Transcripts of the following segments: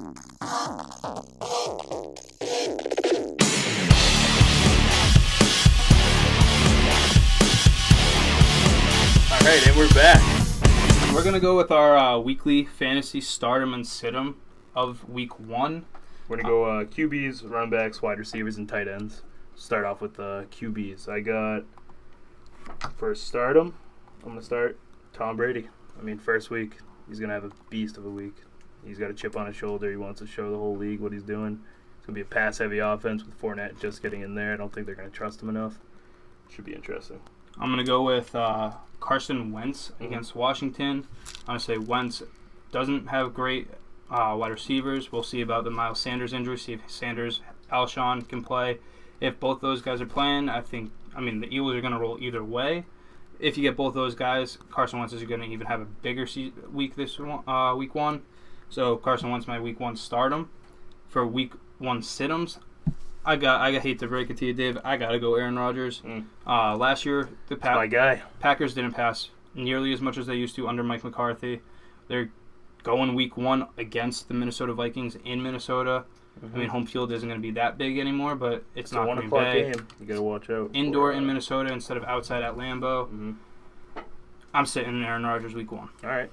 All right, and we're back. We're going to go with our weekly fantasy stardom and situm of week 1. We're going to go QBs, running backs, wide receivers, and tight ends. Start off with QBs. I got, for stardom, I'm going to start Tom Brady. I mean, first week, he's going to have a beast of a week. He's got a chip on his shoulder. He wants to show the whole league what he's doing. It's going to be a pass-heavy offense with Fournette just getting in there. I don't think they're going to trust him enough. Should be interesting. I'm going to go with Carson Wentz against Washington. I'm going to say Wentz doesn't have great wide receivers. We'll see about the Miles Sanders injury, see if Sanders, Alshon can play. If both those guys are playing, the Eagles are going to roll either way. If you get both those guys, Carson Wentz is going to even have a bigger week this week 1. So Carson Wentz, my week 1 stardom. For week 1 situms, I hate to break it to you, Dave. I got to go Aaron Rodgers. Last year, the my guy. Packers didn't pass nearly as much as they used to under Mike McCarthy. They're going week 1 against the Minnesota Vikings in Minnesota. I mean, home field isn't going to be that big anymore, but it's not Green Bay. Game. You got to watch out. Indoor in Minnesota instead of outside at Lambeau. I'm sitting Aaron Rodgers week 1. All right.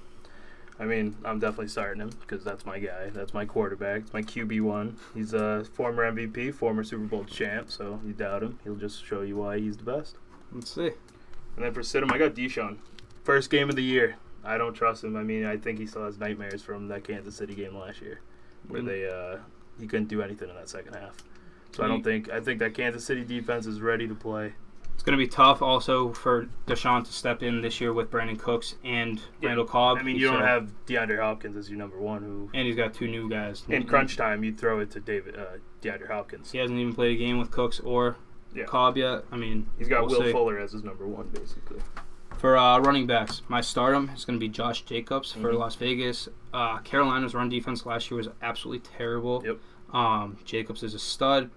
I mean, I'm definitely starting him because that's my guy. That's my quarterback. It's my QB1. He's a former MVP, former Super Bowl champ, so you doubt him. He'll just show you why he's the best. Let's see. And then for situm, I got Deshaun. First game of the year. I don't trust him. I mean, I think he still has nightmares from that Kansas City game last year where he couldn't do anything in that second half. So I think that Kansas City defense is ready to play. It's going to be tough also for Deshaun to step in this year with Brandon Cooks and Randall Cobb. I mean, you don't have DeAndre Hopkins as your number 1. And he's got 2 new guys. In crunch time, you'd throw it to DeAndre Hopkins. He hasn't even played a game with Cooks or Cobb yet. I mean, he's got Will Fuller as his number 1, basically. For running backs, my stardom is going to be Josh Jacobs for Las Vegas. Carolina's run defense last year was absolutely terrible. Yep. Jacobs is a stud.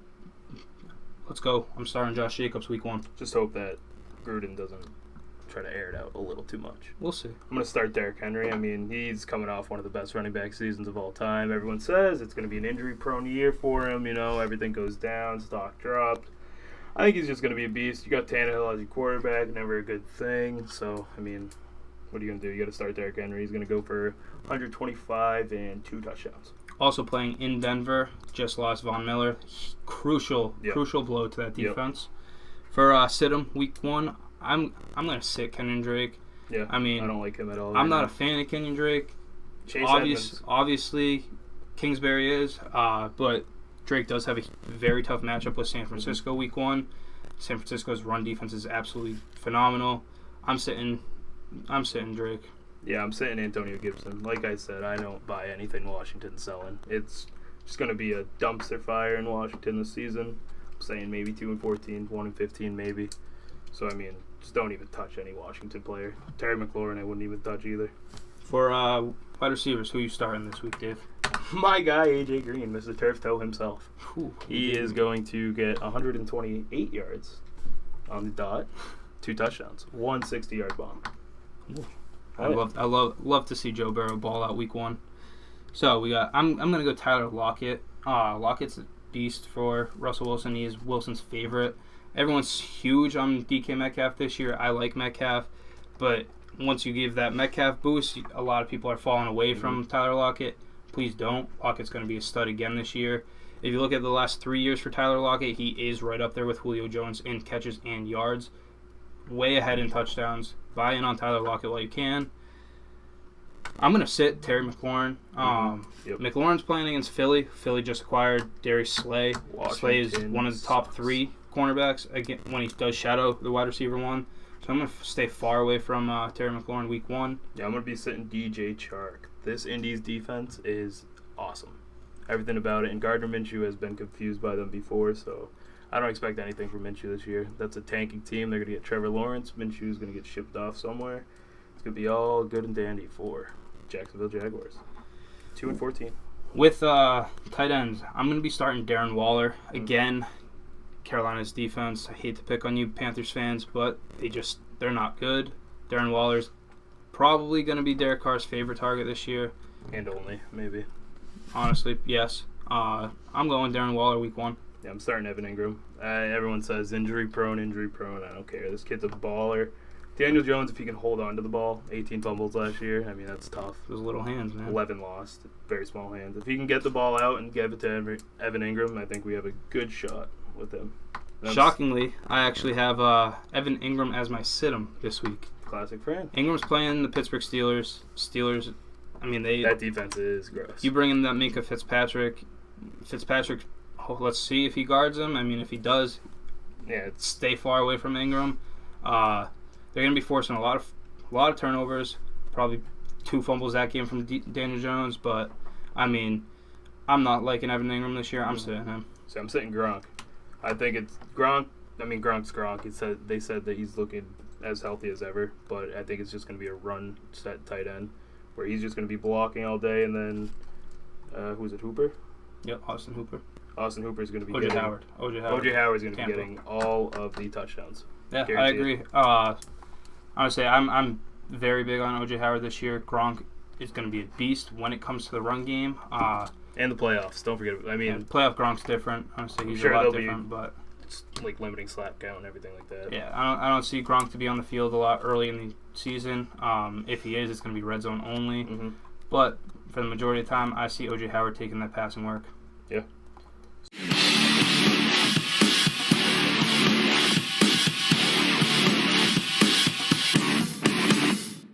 Let's go. I'm starting Josh Jacobs week 1. Just hope that Gruden doesn't try to air it out a little too much. We'll see. I'm going to start Derrick Henry. I mean, he's coming off one of the best running back seasons of all time. Everyone says it's going to be an injury-prone year for him. You know, everything goes down, stock dropped. I think he's just going to be a beast. You got Tannehill as your quarterback, never a good thing. So, I mean, what are you going to do? You got to start Derrick Henry. He's going to go for 125 and 2 touchdowns. Also playing in Denver, just lost Von Miller. Crucial blow to that defense. For situm week 1, I'm going to sit Kenyon Drake. Yeah, I mean, I don't like him at all. I'm not a fan of Kenyon Drake. Obviously, Kingsbury is, but Drake does have a very tough matchup with San Francisco week 1. San Francisco's run defense is absolutely phenomenal. I'm sitting Drake. Yeah, I'm sitting Antonio Gibson. Like I said, I don't buy anything Washington's selling. It's just going to be a dumpster fire in Washington this season. I'm saying maybe 2-14, 1-15 maybe. So, I mean, just don't even touch any Washington player. Terry McLaurin I wouldn't even touch either. For wide receivers, who are you starting this week, Dave? My guy, A.J. Green, Mr. Turf Toe himself. He is going to get 128 yards on the dot, 2 touchdowns, 1 60-yard bomb. Ooh. I love to see Joe Burrow ball out week 1. So we got. I'm gonna go Tyler Lockett. Lockett's a beast for Russell Wilson. He is Wilson's favorite. Everyone's huge on DK Metcalf this year. I like Metcalf, but once you give that Metcalf boost, a lot of people are falling away from Tyler Lockett. Please don't. Lockett's going to be a stud again this year. If you look at the last 3 years for Tyler Lockett, he is right up there with Julio Jones in catches and yards. Way ahead in touchdowns. Buy in on Tyler Lockett while you can. I'm going to sit Terry McLaurin. McLaurin's playing against Philly. Philly just acquired Darius Slay. Slay is one of the top 3 cornerbacks again, when he does shadow the wide receiver 1. So I'm going to stay far away from Terry McLaurin week 1. Yeah, I'm going to be sitting DJ Chark. This Indy's defense is awesome. Everything about it. And Gardner Minshew has been confused by them before, so I don't expect anything from Minshew this year. That's a tanking team. They're going to get Trevor Lawrence. Minshew's going to get shipped off somewhere. It's going to be all good and dandy for Jacksonville Jaguars. 2-14. With tight ends, I'm going to be starting Darren Waller. Again, Carolina's defense. I hate to pick on you Panthers fans, but they're not good. Darren Waller's probably going to be Derek Carr's favorite target this year. And only, maybe. honestly. Yes. I'm going Darren Waller week 1. Yeah, I'm starting Evan Ingram. Everyone says injury prone. I don't care. This kid's a baller. Daniel Jones, if he can hold on to the ball, 18 fumbles last year. I mean, that's tough. Those little hands, man. 11 lost. Very small hands. If he can get the ball out and give it to Evan Ingram, I think we have a good shot with him. Shockingly, I actually have Evan Ingram as my situm this week. Classic Fran. Ingram's playing the Pittsburgh Steelers. Steelers, I mean, that defense is gross. You bring in that Minka Fitzpatrick. Let's see if he guards him. I mean, if he does, stay far away from Ingram. They're going to be forcing a lot of turnovers. Probably 2 fumbles that game from Daniel Jones. But I mean, I'm not liking Evan Ingram this year. I'm sitting him. So I'm sitting Gronk. I think it's Gronk. I mean, Gronk's Gronk. They said that he's looking as healthy as ever, but I think it's just going to be a run set tight end where he's just going to be blocking all day, and then who is it? Hooper. Yep, Austin Hooper. Austin Hooper is going to be OJ Howard. OJ Howard is going to be getting all of the touchdowns. Yeah, I agree. Honestly, I'm very big on OJ Howard this year. Gronk is going to be a beast when it comes to the run game. And the playoffs. Don't forget. I mean, playoff Gronk's different. Honestly, he's a lot different, but it's like limiting slap count and everything like that. Yeah, I don't see Gronk to be on the field a lot early in the season. If he is, it's going to be red zone only. Mm-hmm. But for the majority of the time, I see OJ Howard taking that passing work. Yeah.